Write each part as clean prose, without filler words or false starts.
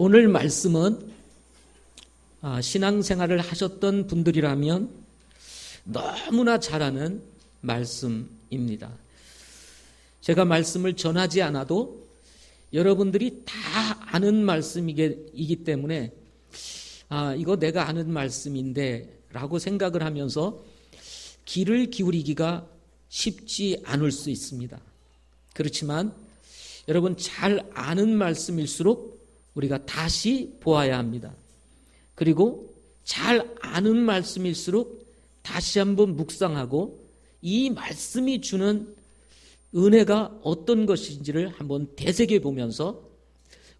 오늘 말씀은 신앙생활을 하셨던 분들이라면 너무나 잘 아는 말씀입니다. 제가 말씀을 전하지 않아도 여러분들이 다 아는 말씀이기 때문에 이거 내가 아는 말씀인데 라고 생각을 하면서 귀를 기울이기가 쉽지 않을 수 있습니다. 그렇지만 여러분 잘 아는 말씀일수록 우리가 다시 보아야 합니다. 그리고 잘 아는 말씀일수록 다시 한번 묵상하고 이 말씀이 주는 은혜가 어떤 것인지를 한번 되새겨 보면서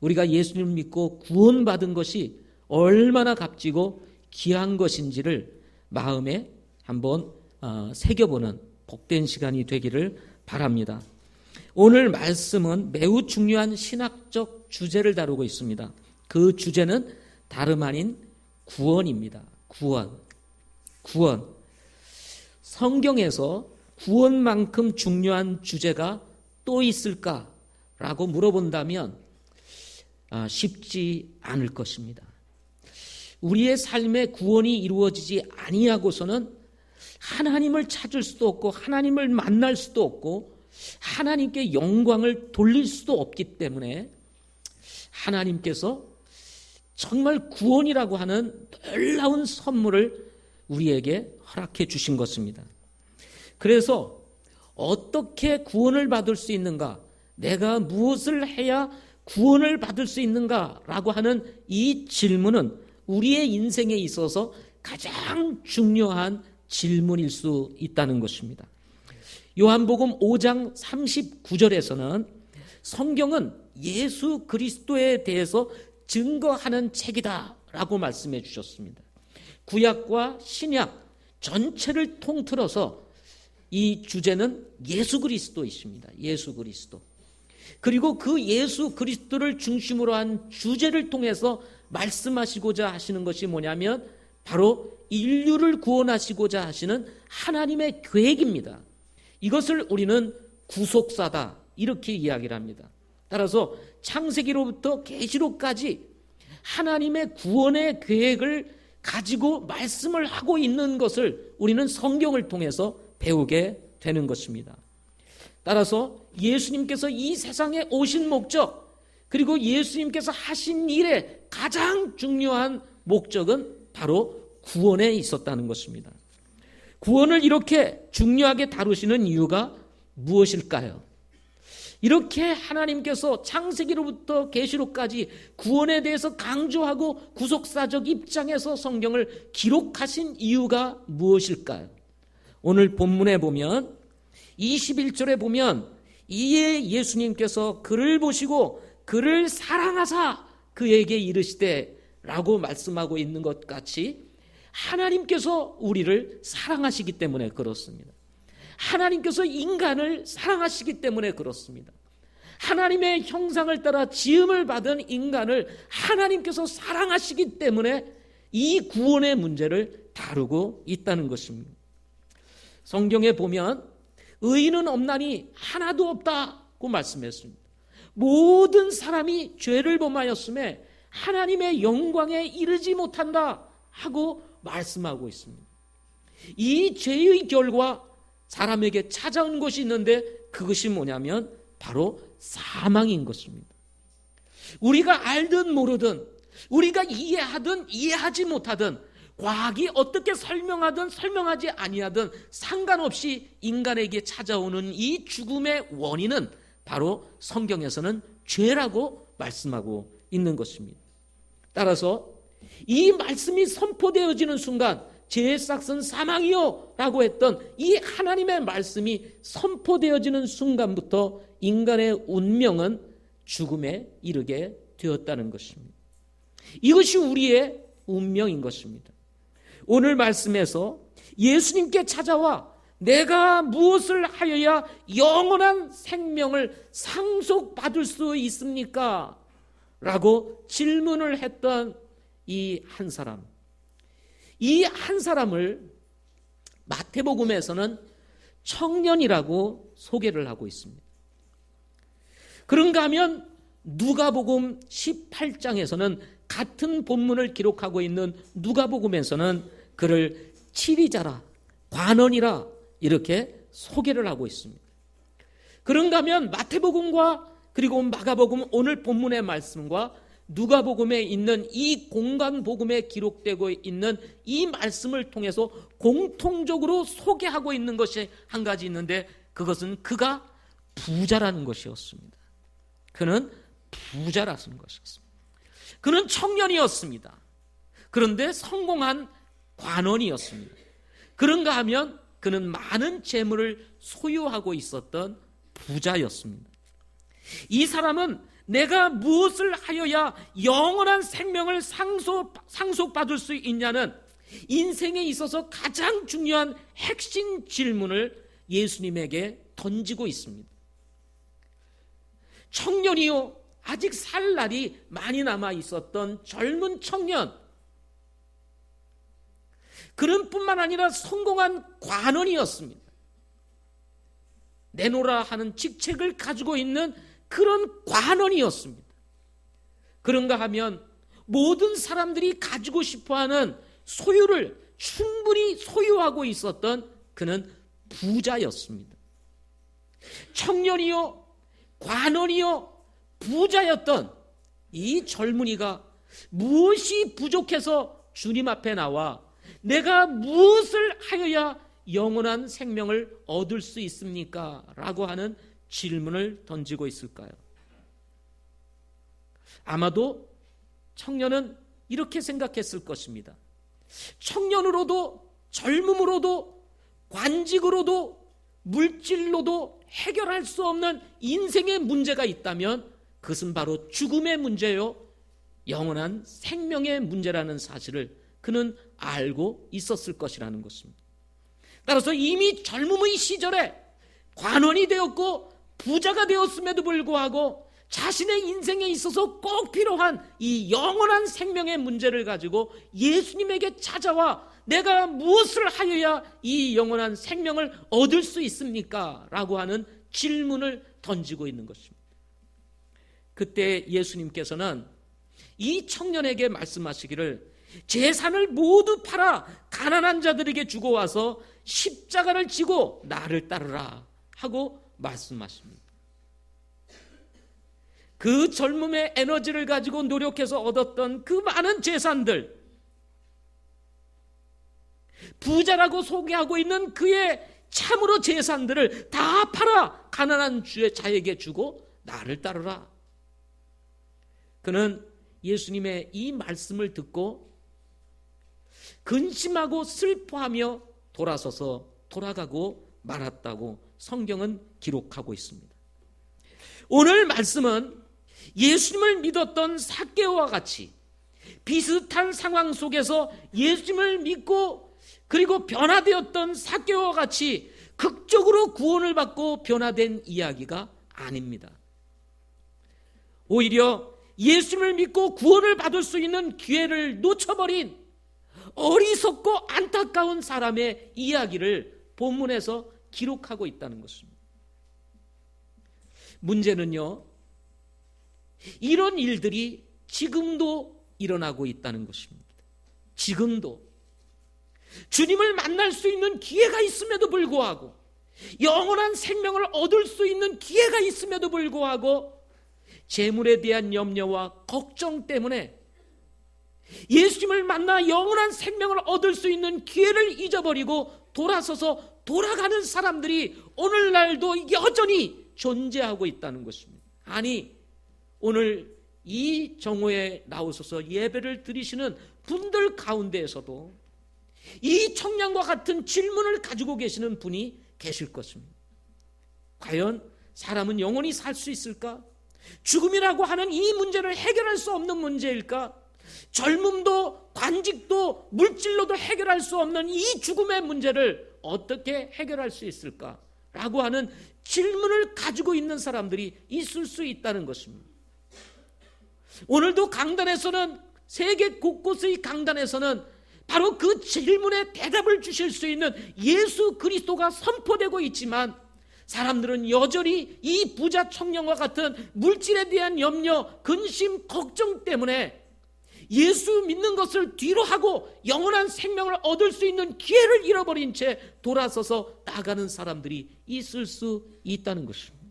우리가 예수님을 믿고 구원받은 것이 얼마나 값지고 귀한 것인지를 마음에 한번 새겨보는 복된 시간이 되기를 바랍니다. 오늘 말씀은 매우 중요한 신학적 주제를 다루고 있습니다. 그 주제는 다름 아닌 구원입니다. 구원. 성경에서 구원만큼 중요한 주제가 또 있을까라고 물어본다면 쉽지 않을 것입니다. 우리의 삶에 구원이 이루어지지 아니하고서는 하나님을 찾을 수도 없고 하나님을 만날 수도 없고 하나님께 영광을 돌릴 수도 없기 때문에 하나님께서 정말 구원이라고 하는 놀라운 선물을 우리에게 허락해 주신 것입니다. 그래서 어떻게 구원을 받을 수 있는가, 내가 무엇을 해야 구원을 받을 수 있는가라고 하는 이 질문은 우리의 인생에 있어서 가장 중요한 질문일 수 있다는 것입니다. 요한복음 5장 39절에서는 성경은 예수 그리스도에 대해서 증거하는 책이다라고 말씀해 주셨습니다. 구약과 신약 전체를 통틀어서 이 주제는 예수 그리스도이십니다. 예수 그리스도. 그리고 그 예수 그리스도를 중심으로 한 주제를 통해서 말씀하시고자 하시는 것이 뭐냐면 바로 인류를 구원하시고자 하시는 하나님의 계획입니다. 이것을 우리는 구속사다 이렇게 이야기를 합니다. 따라서 창세기로부터 계시록까지 하나님의 구원의 계획을 가지고 말씀을 하고 있는 것을 우리는 성경을 통해서 배우게 되는 것입니다. 따라서 예수님께서 이 세상에 오신 목적, 그리고 예수님께서 하신 일의 가장 중요한 목적은 바로 구원에 있었다는 것입니다. 구원을 이렇게 중요하게 다루시는 이유가 무엇일까요? 이렇게 하나님께서 창세기로부터 계시록까지 구원에 대해서 강조하고 구속사적 입장에서 성경을 기록하신 이유가 무엇일까요? 오늘 본문에 보면 21절에 보면 이에 예수님께서 그를 보시고 그를 사랑하사 그에게 이르시되 라고 말씀하고 있는 것 같이 하나님께서 우리를 사랑하시기 때문에 그렇습니다. 하나님께서 인간을 사랑하시기 때문에 그렇습니다. 하나님의 형상을 따라 지음을 받은 인간을 하나님께서 사랑하시기 때문에 이 구원의 문제를 다루고 있다는 것입니다. 성경에 보면 의인은 없나니 하나도 없다고 말씀했습니다. 모든 사람이 죄를 범하였음에 하나님의 영광에 이르지 못한다 하고 말씀하고 있습니다. 이 죄의 결과 사람에게 찾아온 것이 있는데 그것이 뭐냐면 바로 사망인 것입니다. 우리가 알든 모르든 우리가 이해하든 이해하지 못하든 과학이 어떻게 설명하든 설명하지 아니하든 상관없이 인간에게 찾아오는 이 죽음의 원인은 바로 성경에서는 죄라고 말씀하고 있는 것입니다. 따라서 이 말씀이 선포되어지는 순간 죄의 싹은 사망이요 라고 했던 이 하나님의 말씀이 선포되어지는 순간부터 인간의 운명은 죽음에 이르게 되었다는 것입니다. 이것이 우리의 운명인 것입니다. 오늘 말씀에서 예수님께 찾아와 내가 무엇을 하여야 영원한 생명을 상속받을 수 있습니까? 라고 질문을 했던 이 한 사람. 이 한 사람을 마태복음에서는 청년이라고 소개를 하고 있습니다. 그런가 하면 누가복음 18장에서는 같은 본문을 기록하고 있는 누가복음에서는 그를 치리자라, 관원이라 이렇게 소개를 하고 있습니다. 그런가 하면 마태복음과 그리고 마가복음 오늘 본문의 말씀과 누가복음에 있는 이 공간복음에 기록되고 있는 이 말씀을 통해서 공통적으로 소개하고 있는 것이 한 가지 있는데, 그것은 그가 부자라는 것이었습니다. 그는 부자라는 것이었습니다. 그는 청년이었습니다. 그런데 성공한 관원이었습니다. 그런가 하면 그는 많은 재물을 소유하고 있었던 부자였습니다. 이 사람은 내가 무엇을 하여야 영원한 생명을 상속받을 수 있냐는 인생에 있어서 가장 중요한 핵심 질문을 예수님에게 던지고 있습니다. 청년이요, 아직 살 날이 많이 남아 있었던 젊은 청년, 그는 뿐만 아니라 성공한 관원이었습니다. 내노라 하는 직책을 가지고 있는 그런 관원이었습니다. 그런가 하면 모든 사람들이 가지고 싶어하는 소유를 충분히 소유하고 있었던 그는 부자였습니다. 청년이요, 관원이요, 부자였던 이 젊은이가 무엇이 부족해서 주님 앞에 나와 내가 무엇을 하여야 영원한 생명을 얻을 수 있습니까? 라고 하는 질문을 던지고 있을까요? 아마도 청년은 이렇게 생각했을 것입니다. 청년으로도, 젊음으로도, 관직으로도, 물질로도 해결할 수 없는 인생의 문제가 있다면 그것은 바로 죽음의 문제요, 영원한 생명의 문제라는 사실을 그는 알고 있었을 것이라는 것입니다. 따라서 이미 젊음의 시절에 관원이 되었고 부자가 되었음에도 불구하고 자신의 인생에 있어서 꼭 필요한 이 영원한 생명의 문제를 가지고 예수님에게 찾아와 내가 무엇을 하여야 이 영원한 생명을 얻을 수 있습니까? 라고 하는 질문을 던지고 있는 것입니다. 그때 예수님께서는 이 청년에게 말씀하시기를 재산을 모두 팔아 가난한 자들에게 주고 와서 십자가를 지고 나를 따르라 하고 말씀하십니다. 그 젊음의 에너지를 가지고 노력해서 얻었던 그 많은 재산들, 부자라고 소개하고 있는 그의 참으로 재산들을 다 팔아 가난한 자에게 주고 나를 따르라. 그는 예수님의 이 말씀을 듣고 근심하고 슬퍼하며 돌아서서 돌아가고 말았다고 성경은 기록하고 있습니다. 오늘 말씀은 예수님을 믿었던 삭개오와 같이 비슷한 상황 속에서 예수님을 믿고 그리고 변화되었던 삭개오와 같이 극적으로 구원을 받고 변화된 이야기가 아닙니다. 오히려 예수님을 믿고 구원을 받을 수 있는 기회를 놓쳐버린 어리석고 안타까운 사람의 이야기를 본문에서 기록하고 있다는 것입니다. 문제는요, 이런 일들이 지금도 일어나고 있다는 것입니다. 지금도 주님을 만날 수 있는 기회가 있음에도 불구하고, 영원한 생명을 얻을 수 있는 기회가 있음에도 불구하고 재물에 대한 염려와 걱정 때문에 예수님을 만나 영원한 생명을 얻을 수 있는 기회를 잊어버리고 돌아서서 돌아가는 사람들이 오늘날도 여전히 존재하고 있다는 것입니다. 아니, 오늘 이 정오에 나오셔서 예배를 드리시는 분들 가운데에서도 이 청년과 같은 질문을 가지고 계시는 분이 계실 것입니다. 과연 사람은 영원히 살 수 있을까? 죽음이라고 하는 이 문제를 해결할 수 없는 문제일까? 젊음도 관직도 물질로도 해결할 수 없는 이 죽음의 문제를 어떻게 해결할 수 있을까? 라고 하는 질문을 가지고 있는 사람들이 있을 수 있다는 것입니다. 오늘도 강단에서는, 세계 곳곳의 강단에서는 바로 그 질문에 대답을 주실 수 있는 예수 그리스도가 선포되고 있지만, 사람들은 여전히 이 부자 청년과 같은 물질에 대한 염려, 근심, 걱정 때문에 예수 믿는 것을 뒤로 하고 영원한 생명을 얻을 수 있는 기회를 잃어버린 채 돌아서서 나가는 사람들이 있을 수 있다는 것입니다.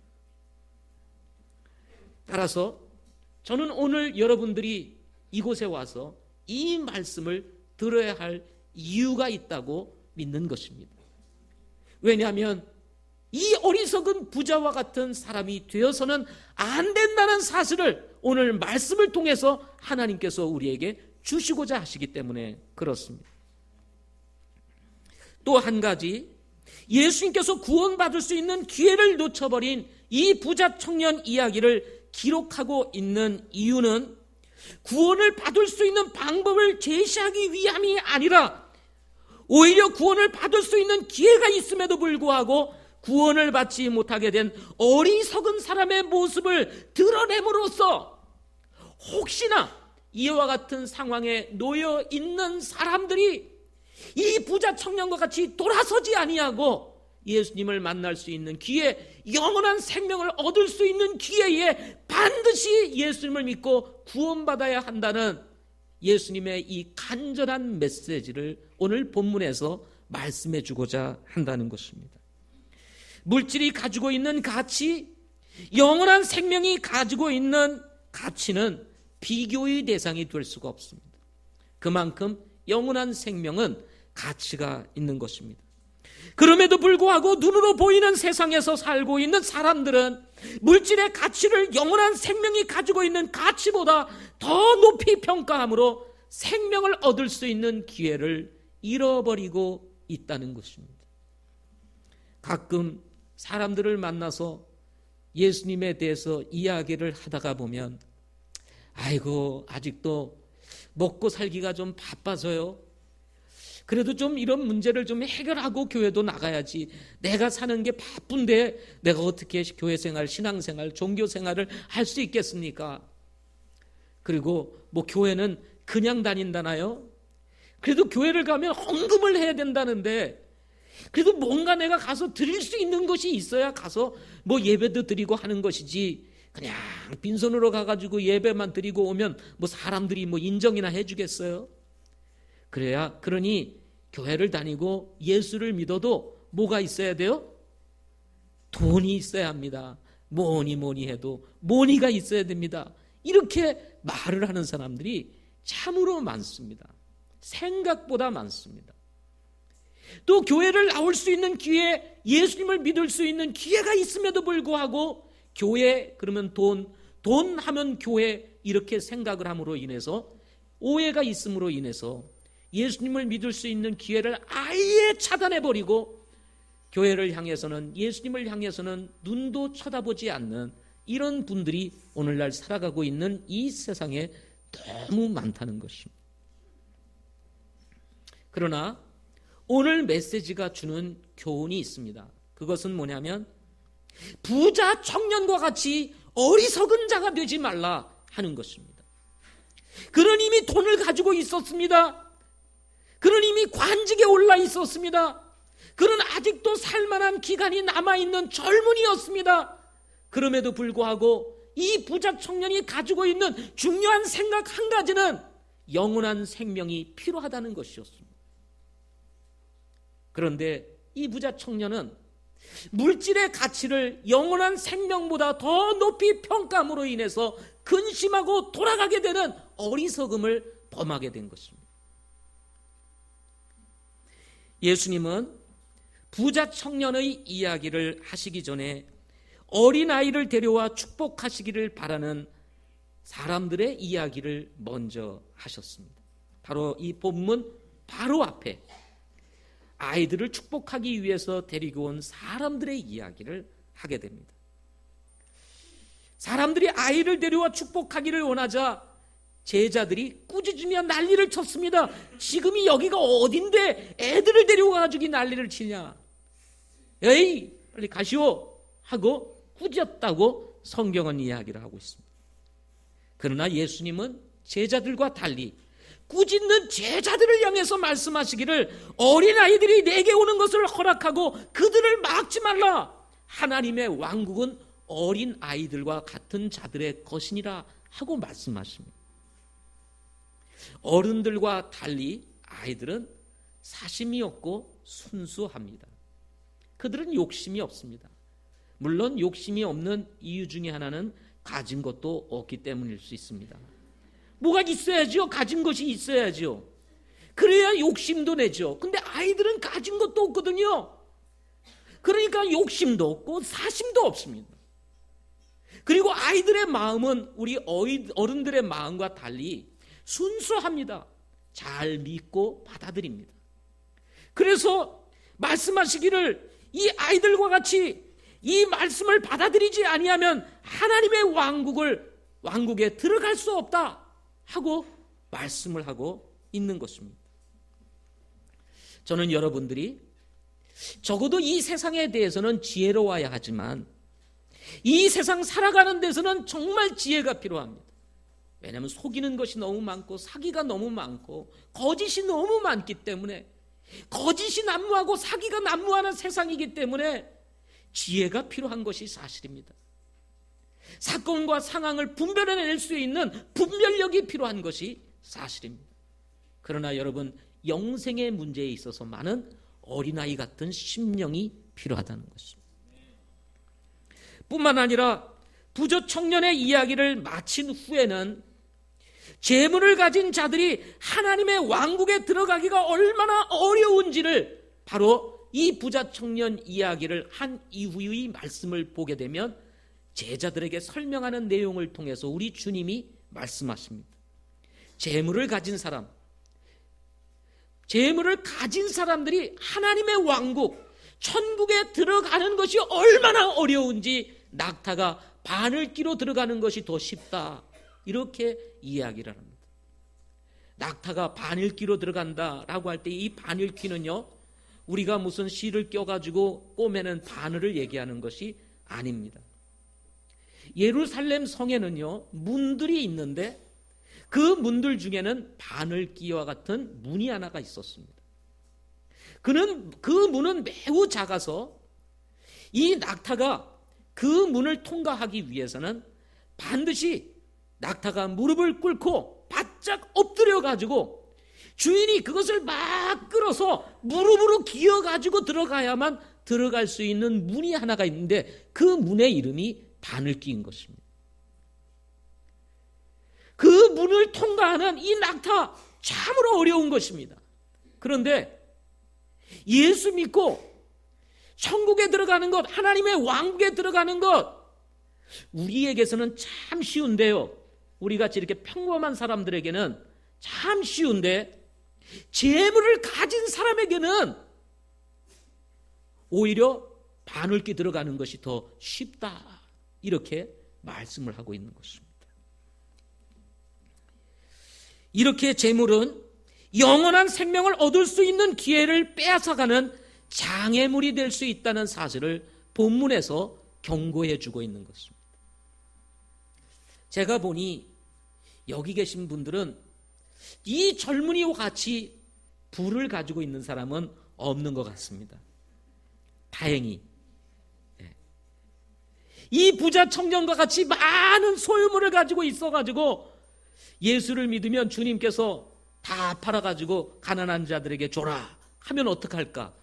따라서 저는 오늘 여러분들이 이곳에 와서 이 말씀을 들어야 할 이유가 있다고 믿는 것입니다. 왜냐하면 이 어리석은 부자와 같은 사람이 되어서는 안 된다는 사실을 오늘 말씀을 통해서 하나님께서 우리에게 주시고자 하시기 때문에 그렇습니다. 또 한 가지, 예수님께서 구원받을 수 있는 기회를 놓쳐버린 이 부자 청년 이야기를 기록하고 있는 이유는 구원을 받을 수 있는 방법을 제시하기 위함이 아니라 오히려 구원을 받을 수 있는 기회가 있음에도 불구하고 구원을 받지 못하게 된 어리석은 사람의 모습을 드러냄으로써 혹시나 이와 같은 상황에 놓여 있는 사람들이 이 부자 청년과 같이 돌아서지 아니하고 예수님을 만날 수 있는 기회, 영원한 생명을 얻을 수 있는 기회에 반드시 예수님을 믿고 구원받아야 한다는 예수님의 이 간절한 메시지를 오늘 본문에서 말씀해 주고자 한다는 것입니다. 물질이 가지고 있는 가치, 영원한 생명이 가지고 있는 가치는 비교의 대상이 될 수가 없습니다. 그만큼 영원한 생명은 가치가 있는 것입니다. 그럼에도 불구하고 눈으로 보이는 세상에서 살고 있는 사람들은 물질의 가치를 영원한 생명이 가지고 있는 가치보다 더 높이 평가함으로 생명을 얻을 수 있는 기회를 잃어버리고 있다는 것입니다. 가끔 사람들을 만나서 예수님에 대해서 이야기를 하다가 보면 아이고 아직도 먹고 살기가 좀 바빠서요. 그래도 좀 이런 문제를 좀 해결하고 교회도 나가야지. 내가 사는 게 바쁜데 내가 어떻게 교회 생활, 신앙 생활, 종교 생활을 할 수 있겠습니까? 그리고 뭐 교회는 그냥 다닌다나요? 그래도 교회를 가면 헌금을 해야 된다는데 그래도 뭔가 내가 가서 드릴 수 있는 것이 있어야 가서 뭐 예배도 드리고 하는 것이지 그냥 빈손으로 가가지고 예배만 드리고 오면 뭐 사람들이 뭐 인정이나 해주겠어요? 그러니 교회를 다니고 예수를 믿어도 뭐가 있어야 돼요? 돈이 있어야 합니다. 뭐니 해도 뭐니가 있어야 됩니다. 이렇게 말을 하는 사람들이 참으로 많습니다. 생각보다 많습니다. 또 교회를 나올 수 있는 기회, 예수님을 믿을 수 있는 기회가 있음에도 불구하고 교회 그러면 돈 하면 교회 이렇게 생각을 함으로 인해서 오해가 있음으로 인해서 예수님을 믿을 수 있는 기회를 아예 차단해버리고 교회를 향해서는 예수님을 향해서는 눈도 쳐다보지 않는 이런 분들이 오늘날 살아가고 있는 이 세상에 너무 많다는 것입니다. 그러나 오늘 메시지가 주는 교훈이 있습니다. 그것은 뭐냐면 부자 청년과 같이 어리석은 자가 되지 말라 하는 것입니다. 그는 이미 돈을 가지고 있었습니다. 그는 이미 관직에 올라 있었습니다. 그는 아직도 살만한 기간이 남아있는 젊은이였습니다. 그럼에도 불구하고 이 부자 청년이 가지고 있는 중요한 생각 한 가지는 영원한 생명이 필요하다는 것이었습니다. 그런데 이 부자 청년은 물질의 가치를 영원한 생명보다 더 높이 평가함으로 인해서 근심하고 돌아가게 되는 어리석음을 범하게 된 것입니다. 예수님은 부자 청년의 이야기를 하시기 전에 어린아이를 데려와 축복하시기를 바라는 사람들의 이야기를 먼저 하셨습니다. 바로 이 본문 바로 앞에 아이들을 축복하기 위해서 데리고 온 사람들의 이야기를 하게 됩니다. 사람들이 아이를 데려와 축복하기를 원하자 제자들이 꾸짖으며 난리를 쳤습니다. 지금이 여기가 어딘데 애들을 데려와가지고 난리를 치냐. 에이 빨리 가시오 하고 꾸짖었다고 성경은 이야기를 하고 있습니다. 그러나 예수님은 제자들과 달리 꾸짖는 제자들을 향해서 말씀하시기를 어린아이들이 내게 오는 것을 허락하고 그들을 막지 말라. 하나님의 왕국은 어린 아이들과 같은 자들의 것이니라 하고 말씀하십니다. 어른들과 달리 아이들은 사심이 없고 순수합니다. 그들은 욕심이 없습니다. 물론 욕심이 없는 이유 중에 하나는 가진 것도 없기 때문일 수 있습니다. 뭐가 있어야죠? 가진 것이 있어야죠. 그래야 욕심도 내죠. 근데 아이들은 가진 것도 없거든요. 그러니까 욕심도 없고 사심도 없습니다. 그리고 아이들의 마음은 우리 어른들의 마음과 달리 순수합니다. 잘 믿고 받아들입니다. 그래서 말씀하시기를 이 아이들과 같이 이 말씀을 받아들이지 아니하면 하나님의 왕국에 들어갈 수 없다 하고 말씀을 하고 있는 것입니다. 저는 여러분들이 적어도 이 세상에 대해서는 지혜로워야 하지만 이 세상 살아가는 데서는 정말 지혜가 필요합니다. 왜냐하면 속이는 것이 너무 많고 사기가 너무 많고 거짓이 너무 많기 때문에, 거짓이 난무하고 사기가 난무하는 세상이기 때문에 지혜가 필요한 것이 사실입니다. 사건과 상황을 분별해낼 수 있는 분별력이 필요한 것이 사실입니다. 그러나 여러분, 영생의 문제에 있어서 많은 어린아이 같은 심령이 필요하다는 것입니다. 뿐만 아니라 부조 청년의 이야기를 마친 후에는 재물을 가진 자들이 하나님의 왕국에 들어가기가 얼마나 어려운지를 바로 이 부자 청년 이야기를 한 이후의 말씀을 보게 되면 제자들에게 설명하는 내용을 통해서 우리 주님이 말씀하십니다. 재물을 가진 사람들이 하나님의 왕국, 천국에 들어가는 것이 얼마나 어려운지 낙타가 바늘귀로 들어가는 것이 더 쉽다, 이렇게 이야기를 합니다. 낙타가 바늘귀로 들어간다라고 할 때 이 바늘귀는요, 우리가 무슨 실을 껴가지고 꼬매는 바늘을 얘기하는 것이 아닙니다. 예루살렘 성에는요, 문들이 있는데 그 문들 중에는 바늘귀와 같은 문이 하나가 있었습니다. 그 문은 매우 작아서 이 낙타가 그 문을 통과하기 위해서는 반드시 낙타가 무릎을 꿇고 바짝 엎드려 가지고 주인이 그것을 막 끌어서 무릎으로 기어 가지고 들어가야만 들어갈 수 있는 문이 하나가 있는데 그 문의 이름이 바늘귀인 것입니다. 그 문을 통과하는 이 낙타 참으로 어려운 것입니다. 그런데 예수 믿고 천국에 들어가는 것, 하나님의 왕국에 들어가는 것, 우리에게서는 참 쉬운데요, 우리같이 이렇게 평범한 사람들에게는 참 쉬운데 재물을 가진 사람에게는 오히려 바늘귀 들어가는 것이 더 쉽다, 이렇게 말씀을 하고 있는 것입니다. 이렇게 재물은 영원한 생명을 얻을 수 있는 기회를 빼앗아가는 장애물이 될 수 있다는 사실을 본문에서 경고해 주고 있는 것입니다. 제가 보니 여기 계신 분들은 이 젊은이와 같이 부를 가지고 있는 사람은 없는 것 같습니다. 다행히. 이 부자 청년과 같이 많은 소유물을 가지고 있어가지고 예수를 믿으면 주님께서 다 팔아가지고 가난한 자들에게 줘라 하면 어떡할까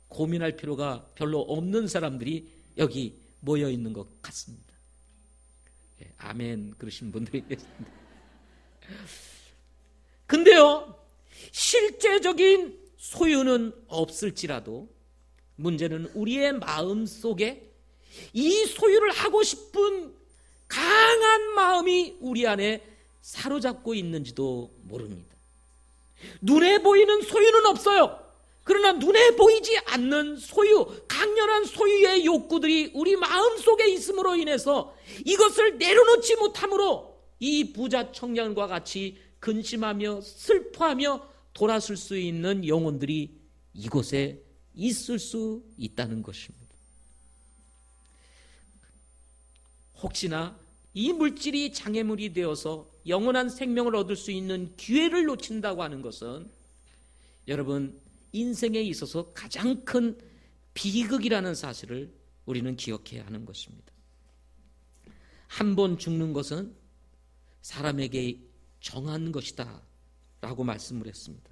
고민할 필요가 별로 없는 사람들이 여기 모여 있는 것 같습니다. 아멘 그러신 분들이 계십니다. 근데요, 실제적인 소유는 없을지라도 문제는 우리의 마음 속에 이 소유를 하고 싶은 강한 마음이 우리 안에 사로잡고 있는지도 모릅니다. 눈에 보이는 소유는 없어요. 그러나 눈에 보이지 않는 소유, 강렬한 소유의 욕구들이 우리 마음속에 있음으로 인해서 이것을 내려놓지 못함으로 이 부자 청년과 같이 근심하며 슬퍼하며 돌아설 수 있는 영혼들이 이곳에 있을 수 있다는 것입니다. 혹시나 이 물질이 장애물이 되어서 영원한 생명을 얻을 수 있는 기회를 놓친다고 하는 것은 여러분 인생에 있어서 가장 큰 비극이라는 사실을 우리는 기억해야 하는 것입니다. 한 번 죽는 것은 사람에게 정한 것이다 라고 말씀을 했습니다.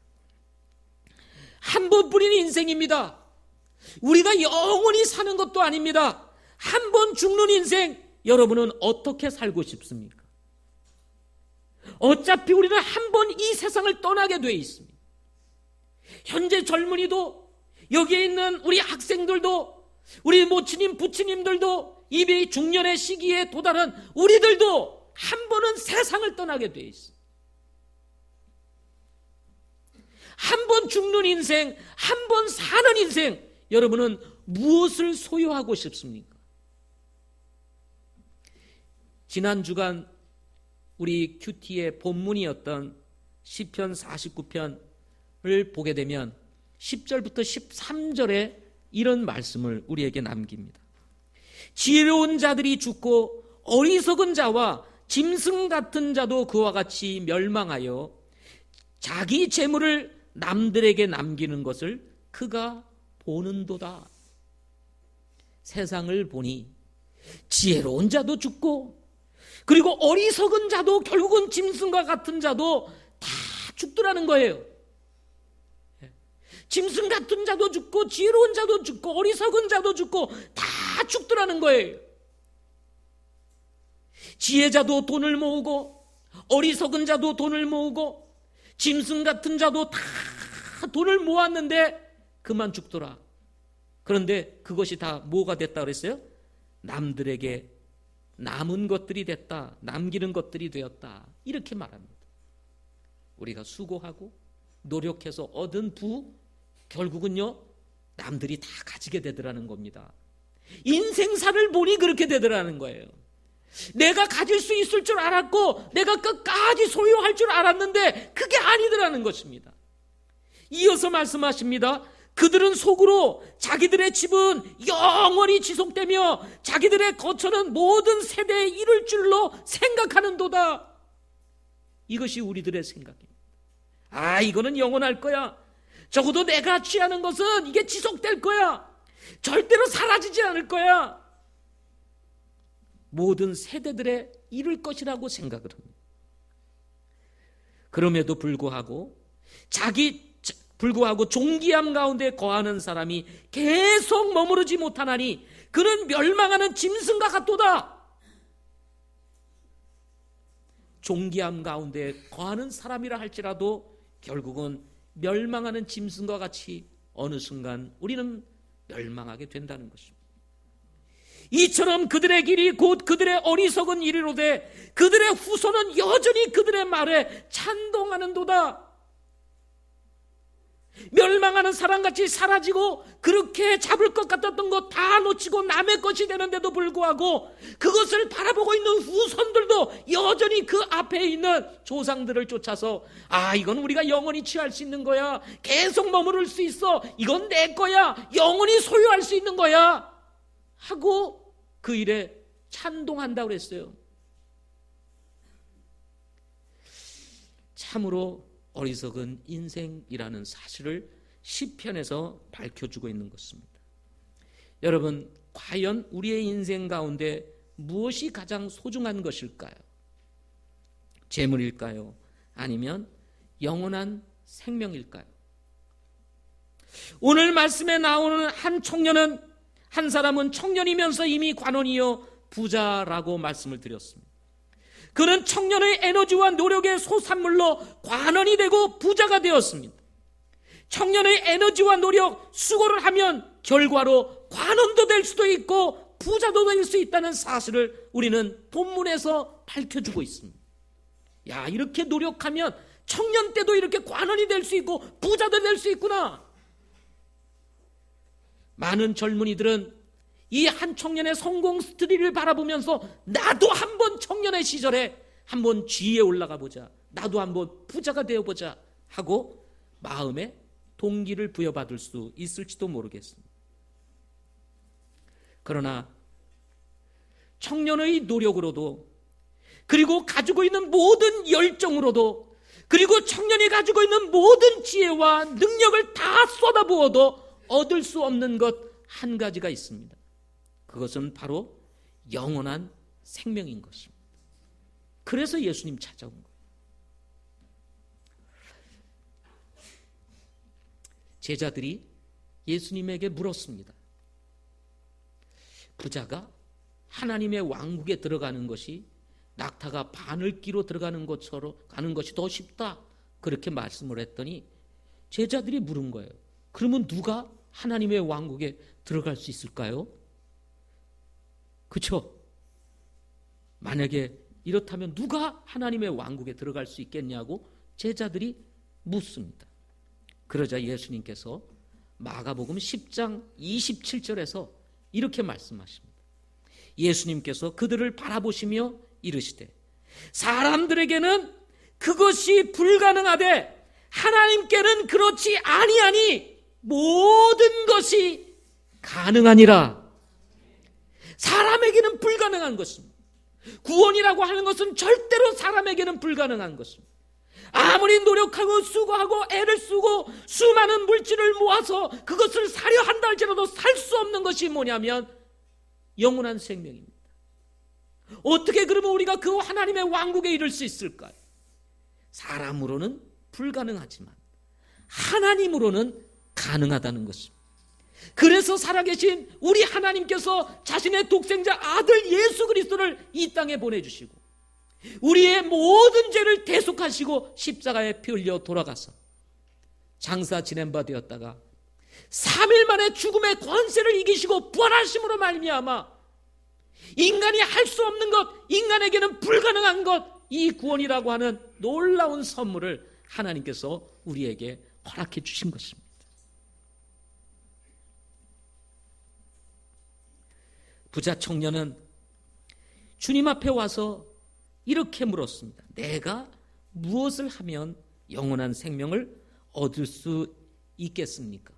한 번뿐인 인생입니다. 우리가 영원히 사는 것도 아닙니다. 한 번 죽는 인생, 여러분은 어떻게 살고 싶습니까? 어차피 우리는 한 번 이 세상을 떠나게 되어 있습니다. 현재 젊은이도, 여기에 있는 우리 학생들도, 우리 모친님, 부친님들도, 이미 중년의 시기에 도달한 우리들도 한 번은 세상을 떠나게 되어 있습니다. 한 번 죽는 인생, 한 번 사는 인생, 여러분은 무엇을 소유하고 싶습니까? 지난 주간 우리 큐티의 본문이었던 시편 49편을 보게 되면 10절부터 13절에 이런 말씀을 우리에게 남깁니다. 지혜로운 자들이 죽고 어리석은 자와 짐승 같은 자도 그와 같이 멸망하여 자기 재물을 남들에게 남기는 것을 그가 보는도다. 세상을 보니 지혜로운 자도 죽고, 그리고 어리석은 자도, 결국은 짐승과 같은 자도 다 죽더라는 거예요. 짐승 같은 자도 죽고, 지혜로운 자도 죽고, 어리석은 자도 죽고 다 죽더라는 거예요. 지혜자도 돈을 모으고, 어리석은 자도 돈을 모으고, 짐승 같은 자도 다 돈을 모았는데 그만 죽더라. 그런데 그것이 다 뭐가 됐다 그랬어요? 남들에게 남은 것들이 됐다, 남기는 것들이 되었다, 이렇게 말합니다. 우리가 수고하고 노력해서 얻은 부, 결국은요 남들이 다 가지게 되더라는 겁니다. 인생사를 보니 그렇게 되더라는 거예요. 내가 가질 수 있을 줄 알았고 내가 끝까지 소유할 줄 알았는데 그게 아니더라는 것입니다. 이어서 말씀하십니다. 그들은 속으로 자기들의 집은 영원히 지속되며 자기들의 거처는 모든 세대에 이를 줄로 생각하는도다. 이것이 우리들의 생각입니다. 이거는 영원할 거야. 적어도 내가 취하는 것은 이게 지속될 거야. 절대로 사라지지 않을 거야. 모든 세대들에 이를 것이라고 생각을 합니다. 그럼에도 불구하고 존귀함 가운데 거하는 사람이 계속 머무르지 못하나니 그는 멸망하는 짐승과 같도다. 존귀함 가운데 거하는 사람이라 할지라도 결국은 멸망하는 짐승과 같이 어느 순간 우리는 멸망하게 된다는 것입니다. 이처럼 그들의 길이 곧 그들의 어리석은 이리로되 그들의 후손은 여전히 그들의 말에 찬동하는도다. 멸망하는 사람같이 사라지고 그렇게 잡을 것 같았던 것 다 놓치고 남의 것이 되는데도 불구하고 그것을 바라보고 있는 후손들도 여전히 그 앞에 있는 조상들을 쫓아서 이건 우리가 영원히 취할 수 있는 거야, 계속 머무를 수 있어, 이건 내 거야, 영원히 소유할 수 있는 거야 하고 그 일에 찬동한다고 그랬어요. 참으로 어리석은 인생이라는 사실을 시편에서 밝혀주고 있는 것입니다. 여러분, 과연 우리의 인생 가운데 무엇이 가장 소중한 것일까요? 재물일까요? 아니면 영원한 생명일까요? 오늘 말씀에 나오는 한 사람은 청년이면서 이미 관원이요 부자라고 말씀을 드렸습니다. 그는 청년의 에너지와 노력의 소산물로 관원이 되고 부자가 되었습니다. 청년의 에너지와 노력, 수고를 하면 결과로 관원도 될 수도 있고 부자도 될 수 있다는 사실을 우리는 본문에서 밝혀주고 있습니다. 이렇게 노력하면 청년 때도 이렇게 관원이 될 수 있고 부자도 될 수 있구나. 많은 젊은이들은 이 한 청년의 성공 스토리를 바라보면서 나도 한번 청년의 시절에 한번 지위에 올라가 보자, 나도 한번 부자가 되어보자 하고 마음에 동기를 부여받을 수 있을지도 모르겠습니다. 그러나 청년의 노력으로도, 그리고 가지고 있는 모든 열정으로도, 그리고 청년이 가지고 있는 모든 지혜와 능력을 다 쏟아부어도 얻을 수 없는 것 한 가지가 있습니다. 그것은 바로 영원한 생명인 것입니다. 그래서 예수님 찾아온 거예요. 제자들이 예수님에게 물었습니다. 부자가 하나님의 왕국에 들어가는 것이 낙타가 바늘기로 들어가는 것처럼 가는 것이 더 쉽다. 그렇게 말씀을 했더니 제자들이 물은 거예요. 그러면 누가 하나님의 왕국에 들어갈 수 있을까요? 그렇죠? 만약에 이렇다면 누가 하나님의 왕국에 들어갈 수 있겠냐고 제자들이 묻습니다. 그러자 예수님께서 마가복음 10장 27절에서 이렇게 말씀하십니다. 예수님께서 그들을 바라보시며 이르시되 사람들에게는 그것이 불가능하되 하나님께는 그렇지 아니하니 모든 것이 가능하니라. 사람에게는 불가능한 것입니다. 구원이라고 하는 것은 절대로 사람에게는 불가능한 것입니다. 아무리 노력하고 수고하고 애를 쓰고 수많은 물질을 모아서 그것을 사려 한다 할지라도 살 수 없는 것이 뭐냐면 영원한 생명입니다. 어떻게 그러면 우리가 그 하나님의 왕국에 이를 수 있을까요? 사람으로는 불가능하지만 하나님으로는 가능하다는 것입니다. 그래서 살아계신 우리 하나님께서 자신의 독생자 아들 예수 그리스도를 이 땅에 보내주시고 우리의 모든 죄를 대속하시고 십자가에 피 흘려 돌아가서 장사 지낸 바 되었다가 3일 만에 죽음의 권세를 이기시고 부활하심으로 말미암아 인간이 할 수 없는 것, 인간에게는 불가능한 것, 이 구원이라고 하는 놀라운 선물을 하나님께서 우리에게 허락해 주신 것입니다. 부자 청년은 주님 앞에 와서 이렇게 물었습니다. 내가 무엇을 하면 영원한 생명을 얻을 수 있겠습니까?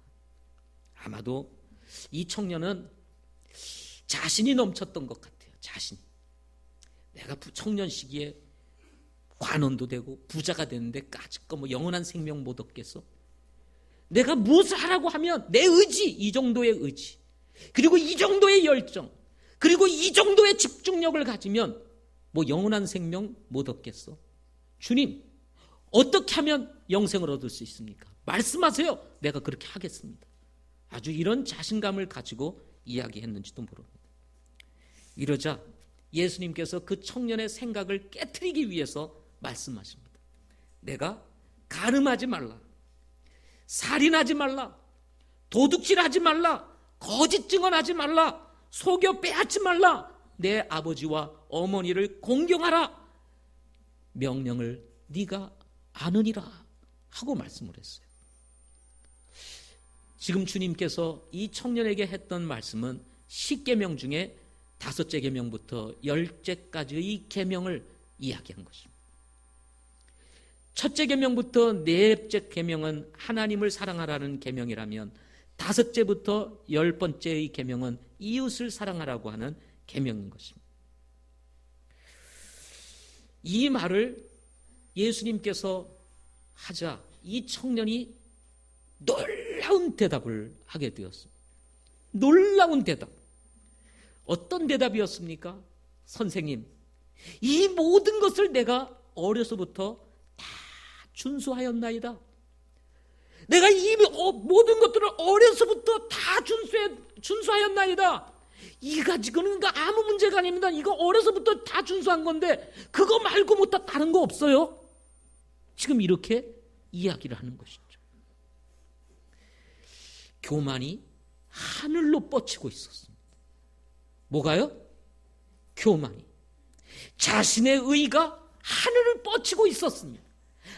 아마도 이 청년은 자신이 넘쳤던 것 같아요. 자신. 내가 청년 시기에 관원도 되고 부자가 되는데 까짓거 뭐 영원한 생명 못 얻겠어? 내가 무엇을 하라고 하면 내 의지, 이 정도의 의지, 그리고 이 정도의 열정, 그리고 이 정도의 집중력을 가지면 뭐 영원한 생명 못 얻겠어? 주님, 어떻게 하면 영생을 얻을 수 있습니까? 말씀하세요. 내가 그렇게 하겠습니다. 아주 이런 자신감을 가지고 이야기했는지도 모릅니다. 이러자 예수님께서 그 청년의 생각을 깨트리기 위해서 말씀하십니다. 내가 간음하지 말라, 살인하지 말라, 도둑질하지 말라, 거짓 증언하지 말라, 속여 빼앗지 말라, 내 아버지와 어머니를 공경하라, 명령을 네가 아느니라 하고 말씀을 했어요. 지금 주님께서 이 청년에게 했던 말씀은 10계명 중에 5째 계명부터 10제까지의 계명을 이야기한 것입니다. 첫째 계명부터 4째 계명은 하나님을 사랑하라는 계명이라면 5제부터 10번째의 계명은 이웃을 사랑하라고 하는 계명인 것입니다. 이 말을 예수님께서 하자 이 청년이 놀라운 대답을 하게 되었습니다. 놀라운 대답. 어떤 대답이었습니까? 선생님, 이 모든 것을 내가 어려서부터 다 준수하였나이다. 내가 이 모든 것들을 어려서부터 다 준수하였나이다. 이 가지고는 아무 문제가 아닙니다. 이거 어려서부터 다 준수한 건데 그거 말고 뭐 다른 거 없어요? 지금 이렇게 이야기를 하는 것이죠. 교만이 하늘로 뻗치고 있었습니다. 뭐가요? 교만이. 자신의 의가 하늘을 뻗치고 있었습니다.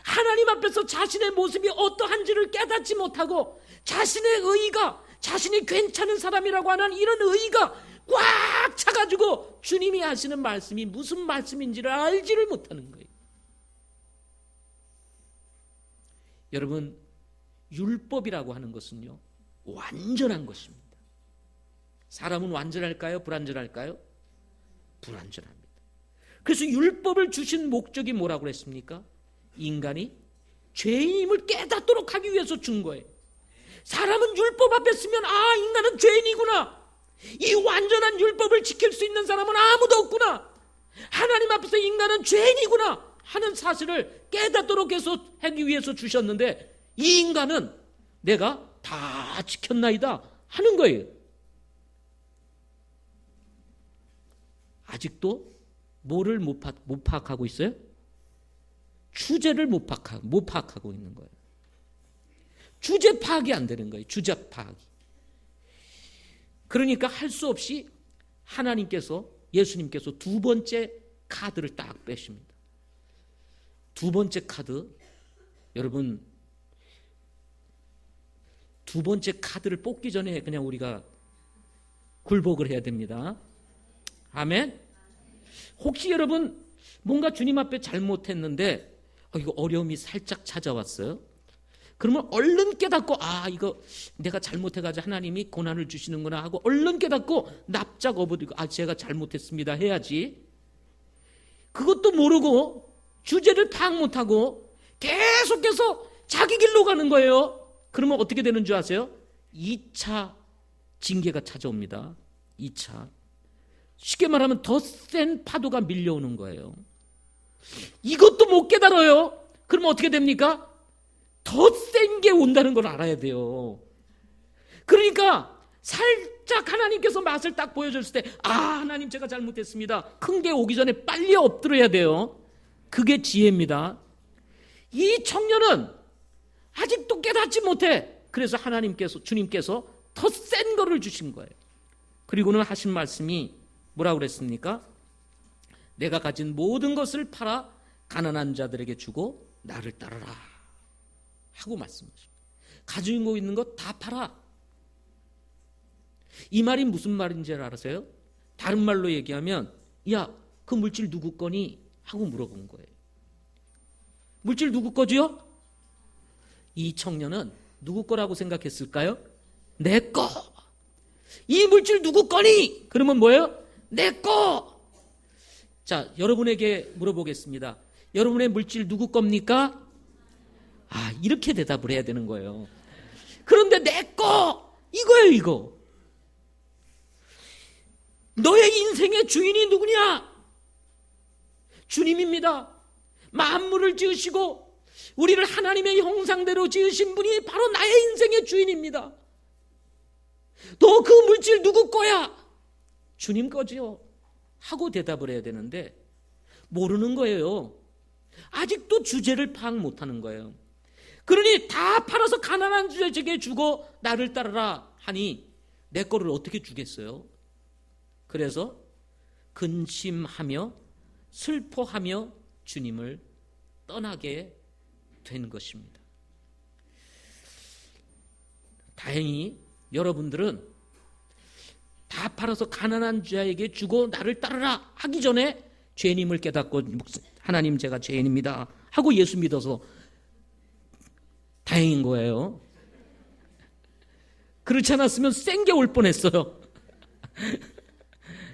하나님 앞에서 자신의 모습이 어떠한지를 깨닫지 못하고 자신의 의가, 자신이 괜찮은 사람이라고 하는 이런 의가 꽉 차가지고 주님이 하시는 말씀이 무슨 말씀인지를 알지를 못하는 거예요. 여러분, 율법이라고 하는 것은요, 완전한 것입니다. 사람은 완전할까요? 불완전할까요? 불완전합니다. 그래서 율법을 주신 목적이 뭐라고 그랬습니까? 인간이 죄인임을 깨닫도록 하기 위해서 준 거예요. 사람은 율법 앞에 서면 인간은 죄인이구나. 이 완전한 율법을 지킬 수 있는 사람은 아무도 없구나. 하나님 앞에서 인간은 죄인이구나 하는 사실을 깨닫도록 해서 하기 위해서 주셨는데, 이 인간은 내가 다 지켰나이다 하는 거예요. 아직도 뭐를 못 파악하고 있어요? 주제를 못 파악하고 있는 거예요. 주제 파악이 안 되는 거예요. 주제 파악이. 그러니까 할 수 없이 예수님께서 두 번째 카드를 딱 빼십니다. 두 번째 카드, 여러분, 두 번째 카드를 뽑기 전에 그냥 우리가 굴복을 해야 됩니다. 아멘. 혹시 여러분 뭔가 주님 앞에 잘못했는데 이거 어려움이 살짝 찾아왔어요. 그러면 얼른 깨닫고, 이거 내가 잘못해가지고 하나님이 고난을 주시는구나 하고 얼른 깨닫고 납작 엎어지고, 제가 잘못했습니다 해야지. 그것도 모르고 주제를 파악 못하고 계속해서 자기 길로 가는 거예요. 그러면 어떻게 되는 줄 아세요? 2차 징계가 찾아옵니다. 2차. 쉽게 말하면 더 센 파도가 밀려오는 거예요. 이것도 못 깨달아요. 그러면 어떻게 됩니까? 더 센 게 온다는 걸 알아야 돼요. 그러니까 살짝 하나님께서 맛을 딱 보여줬을 때, 하나님 제가 잘못했습니다. 큰 게 오기 전에 빨리 엎드려야 돼요. 그게 지혜입니다. 이 청년은 아직도 깨닫지 못해. 그래서 주님께서 더 센 거를 주신 거예요. 그리고는 하신 말씀이 뭐라고 그랬습니까? 내가 가진 모든 것을 팔아 가난한 자들에게 주고 나를 따르라 하고 말씀하십니다. 가지고 있는 것 다 팔아. 이 말이 무슨 말인지 알아세요? 다른 말로 얘기하면, 그 물질 누구 거니? 하고 물어본 거예요. 물질 누구 거지요? 이 청년은 누구 거라고 생각했을까요? 내 거. 이 물질 누구 거니? 그러면 뭐예요? 내 거. 자, 여러분에게 물어보겠습니다. 여러분의 물질 누구 겁니까? 이렇게 대답을 해야 되는 거예요. 그런데 내 거! 이거예요, 이거. 너의 인생의 주인이 누구냐? 주님입니다. 만물을 지으시고 우리를 하나님의 형상대로 지으신 분이 바로 나의 인생의 주인입니다. 너 그 물질 누구 거야? 주님 거지요 하고 대답을 해야 되는데 모르는 거예요. 아직도 주제를 파악 못하는 거예요. 그러니 다 팔아서 가난한 자에게 주고 나를 따르라 하니 내 거를 어떻게 주겠어요? 그래서 근심하며 슬퍼하며 주님을 떠나게 된 것입니다. 다행히 여러분들은 다 팔아서 가난한 자에게 주고 나를 따르라 하기 전에 죄님을 깨닫고, 하나님 제가 죄인입니다 하고 예수 믿어서 다행인 거예요. 그렇지 않았으면 센 게 올 뻔했어요.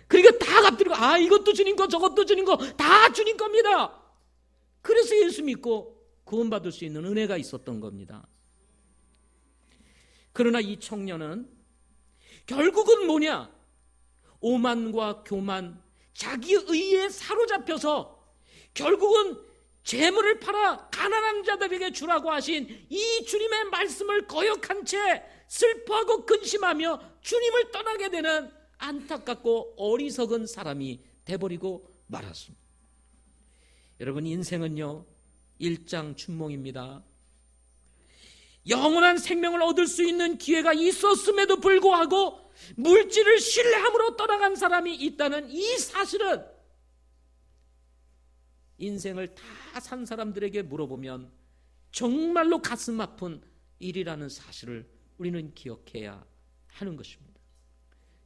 그러니까 다 갚드리고, 이것도 주님 거 저것도 주님 거 다 주님 겁니다. 그래서 예수 믿고 구원받을 수 있는 은혜가 있었던 겁니다. 그러나 이 청년은 결국은 뭐냐? 오만과 교만, 자기 의에 사로잡혀서 결국은 재물을 팔아 가난한 자들에게 주라고 하신 이 주님의 말씀을 거역한 채 슬퍼하고 근심하며 주님을 떠나게 되는 안타깝고 어리석은 사람이 돼버리고 말았습니다. 여러분, 인생은요 일장춘몽입니다. 영원한 생명을 얻을 수 있는 기회가 있었음에도 불구하고 물질을 신뢰함으로 떠나간 사람이 있다는 이 사실은 인생을 다 산 사람들에게 물어보면 정말로 가슴 아픈 일이라는 사실을 우리는 기억해야 하는 것입니다.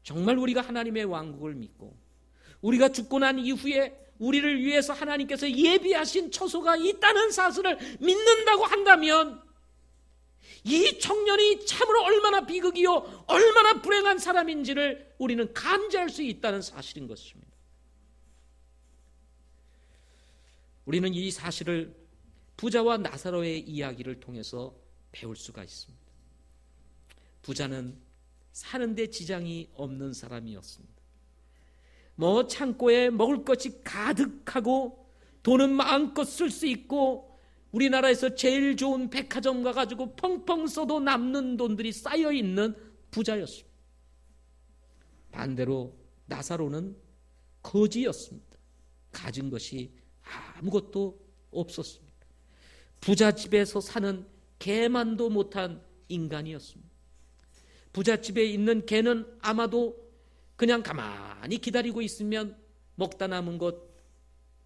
정말 우리가 하나님의 왕국을 믿고 우리가 죽고 난 이후에 우리를 위해서 하나님께서 예비하신 처소가 있다는 사실을 믿는다고 한다면 이 청년이 참으로 얼마나 비극이요 얼마나 불행한 사람인지를 우리는 감지할 수 있다는 사실인 것입니다. 우리는 이 사실을 부자와 나사로의 이야기를 통해서 배울 수가 있습니다. 부자는 사는데 지장이 없는 사람이었습니다. 뭐 창고에 먹을 것이 가득하고 돈은 마음껏 쓸 수 있고 우리나라에서 제일 좋은 백화점 가가지고 펑펑 써도 남는 돈들이 쌓여있는 부자였습니다. 반대로 나사로는 거지였습니다. 가진 것이 아무것도 없었습니다. 부잣집에서 사는 개만도 못한 인간이었습니다. 부잣집에 있는 개는 아마도 그냥 가만히 기다리고 있으면 먹다 남은 것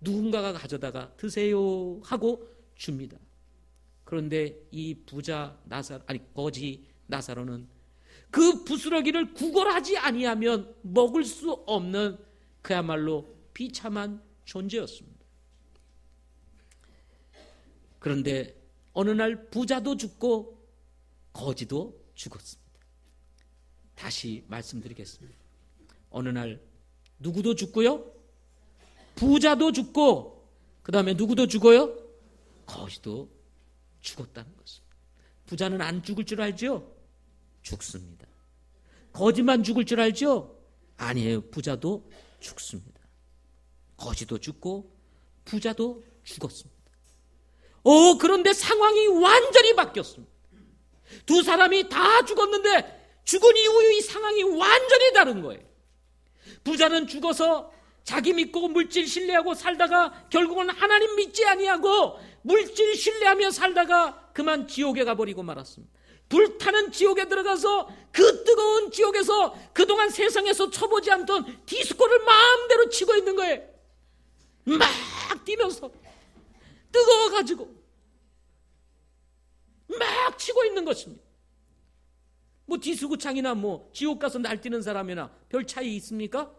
누군가가 가져다가 드세요 하고 줍니다. 그런데 이 거지 나사로는 그 부스러기를 구걸하지 아니하면 먹을 수 없는 그야말로 비참한 존재였습니다. 그런데 어느 날 부자도 죽고 거지도 죽었습니다. 다시 말씀드리겠습니다. 어느 날 누구도 죽고요, 부자도 죽고, 그 다음에 누구도 죽어요? 거지도 죽었다는 것입니다. 부자는 안 죽을 줄 알죠? 죽습니다. 거지만 죽을 줄 알죠? 아니에요. 부자도 죽습니다. 거지도 죽고 부자도 죽었습니다. 그런데 상황이 완전히 바뀌었습니다. 두 사람이 다 죽었는데 죽은 이후 이 상황이 완전히 다른 거예요. 부자는 죽어서 자기 믿고 물질 신뢰하고 살다가 결국은 하나님 믿지 아니하고 물질 신뢰하며 살다가 그만 지옥에 가버리고 말았습니다. 불타는 지옥에 들어가서 그 뜨거운 지옥에서 그동안 세상에서 쳐보지 않던 디스코를 마음대로 치고 있는 거예요. 막 뛰면서 뜨거워가지고 막 치고 있는 것입니다. 뭐 디스코창이나 뭐 지옥 가서 날뛰는 사람이나 별 차이 있습니까?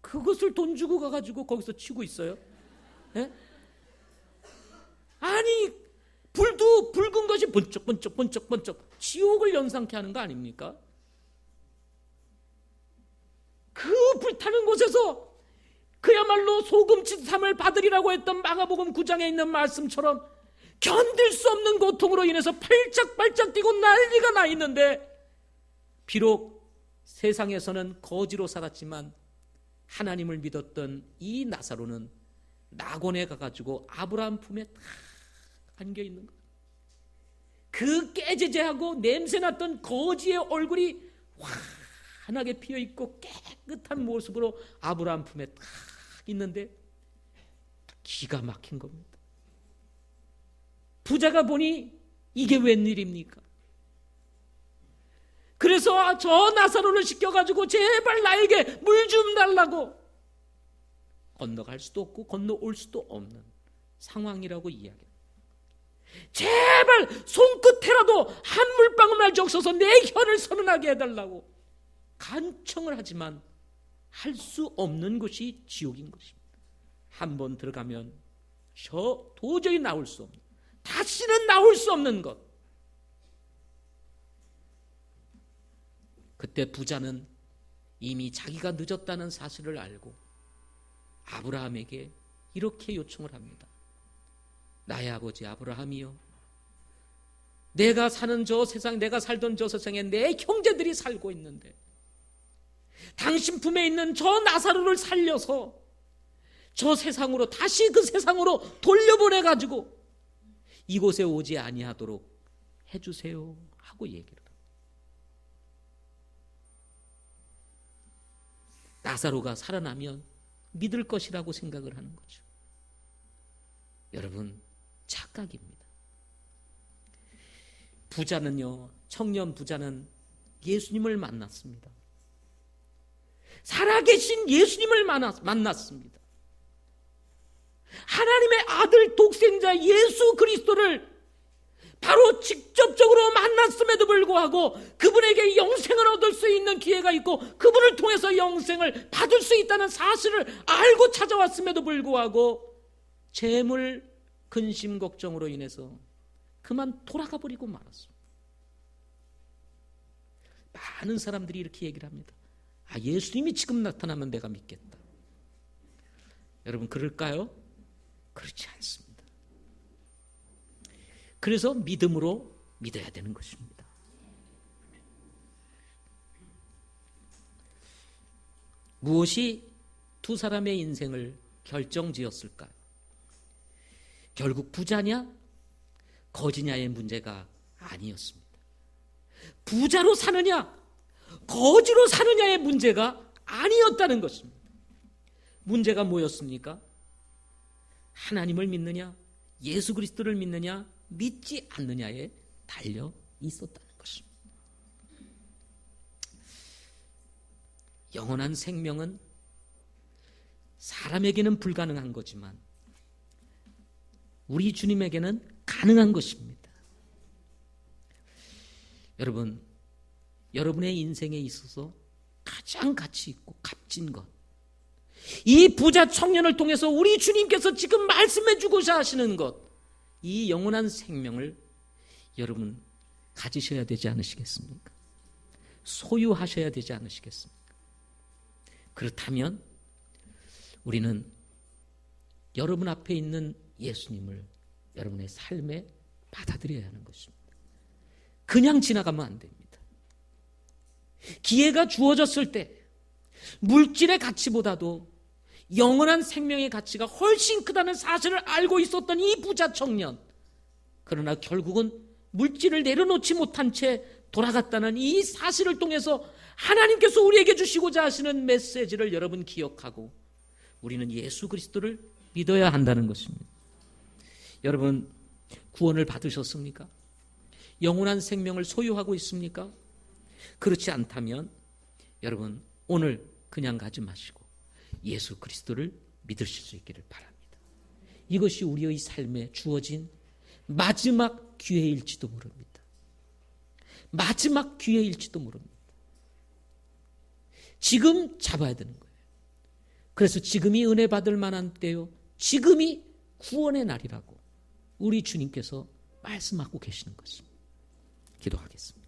그것을 돈 주고 가가지고 거기서 치고 있어요. 예? 아니 불도 붉은 것이 번쩍 지옥을 연상케 하는 거 아닙니까? 그 불타는 곳에서 그야말로 소금치삼을 받으리라고 했던 마가복음 9장에 있는 말씀처럼 견딜 수 없는 고통으로 인해서 팔짝팔짝 뛰고 난리가 나 있는데, 비록 세상에서는 거지로 살았지만 하나님을 믿었던 이 나사로는 낙원에 가가지고 아브라함 품에 딱 안겨있는 거예요. 그 깨제제하고 냄새났던 거지의 얼굴이 환하게 피어있고 깨끗한 모습으로 아브라함 품에 딱 있는데 기가 막힌 겁니다. 부자가 보니 이게 웬일입니까? 그래서 저 나사로를 시켜가지고 제발 나에게 물 좀 달라고, 건너갈 수도 없고 건너올 수도 없는 상황이라고 이야기합니다. 제발 손끝에라도 한 물방울만 적셔서 내 혀를 선언하게 해달라고 간청을 하지만 할 수 없는 것이 지옥인 것입니다. 한번 들어가면 도저히 나올 수 없는, 다시는 나올 수 없는 것. 그때 부자는 이미 자기가 늦었다는 사실을 알고 아브라함에게 이렇게 요청을 합니다. 나의 아버지 아브라함이요, 내가 사는 저 세상, 내가 살던 저 세상에 내 형제들이 살고 있는데 당신 품에 있는 저 나사로를 살려서 저 세상으로, 다시 그 세상으로 돌려보내가지고 이곳에 오지 아니하도록 해주세요 하고 얘기를 합니다. 나사로가 살아나면 믿을 것이라고 생각을 하는 거죠. 여러분, 착각입니다. 부자는요, 청년 부자는 예수님을 만났습니다. 살아계신 예수님을 만났습니다. 하나님의 아들 독생자 예수 그리스도를 바로 직접적으로 만났음에도 불구하고 그분에게 영생을 얻을 수 있는 기회가 있고 그분을 통해서 영생을 받을 수 있다는 사실을 알고 찾아왔음에도 불구하고 재물 근심 걱정으로 인해서 그만 돌아가 버리고 말았습니다. 많은 사람들이 이렇게 얘기를 합니다. 예수님이 지금 나타나면 내가 믿겠다. 여러분, 그럴까요? 그렇지 않습니다. 그래서 믿음으로 믿어야 되는 것입니다. 무엇이 두 사람의 인생을 결정지었을까요? 결국 부자냐 거지냐의 문제가 아니었습니다. 부자로 사느냐 거지로 사느냐의 문제가 아니었다는 것입니다. 문제가 뭐였습니까? 하나님을 믿느냐 예수 그리스도를 믿느냐 믿지 않느냐에 달려 있었다는 것입니다. 영원한 생명은 사람에게는 불가능한 거지만 우리 주님에게는 가능한 것입니다. 여러분, 여러분의 인생에 있어서 가장 가치 있고 값진 것, 이 부자 청년을 통해서 우리 주님께서 지금 말씀해 주고자 하시는 것, 이 영원한 생명을 여러분 가지셔야 되지 않으시겠습니까? 소유하셔야 되지 않으시겠습니까? 그렇다면 우리는 여러분 앞에 있는 예수님을 여러분의 삶에 받아들여야 하는 것입니다. 그냥 지나가면 안 됩니다. 기회가 주어졌을 때 물질의 가치보다도 영원한 생명의 가치가 훨씬 크다는 사실을 알고 있었던 이 부자 청년, 그러나 결국은 물질을 내려놓지 못한 채 돌아갔다는 이 사실을 통해서 하나님께서 우리에게 주시고자 하시는 메시지를 여러분 기억하고 우리는 예수 그리스도를 믿어야 한다는 것입니다. 여러분, 구원을 받으셨습니까? 영원한 생명을 소유하고 있습니까? 그렇지 않다면 여러분 오늘 그냥 가지 마시고 예수 그리스도를 믿으실 수 있기를 바랍니다. 이것이 우리의 삶에 주어진 마지막 기회일지도 모릅니다. 마지막 기회일지도 모릅니다. 지금 잡아야 되는 거예요. 그래서 지금이 은혜 받을 만한 때요, 지금이 구원의 날이라고 우리 주님께서 말씀하고 계시는 것입니다. 기도하겠습니다.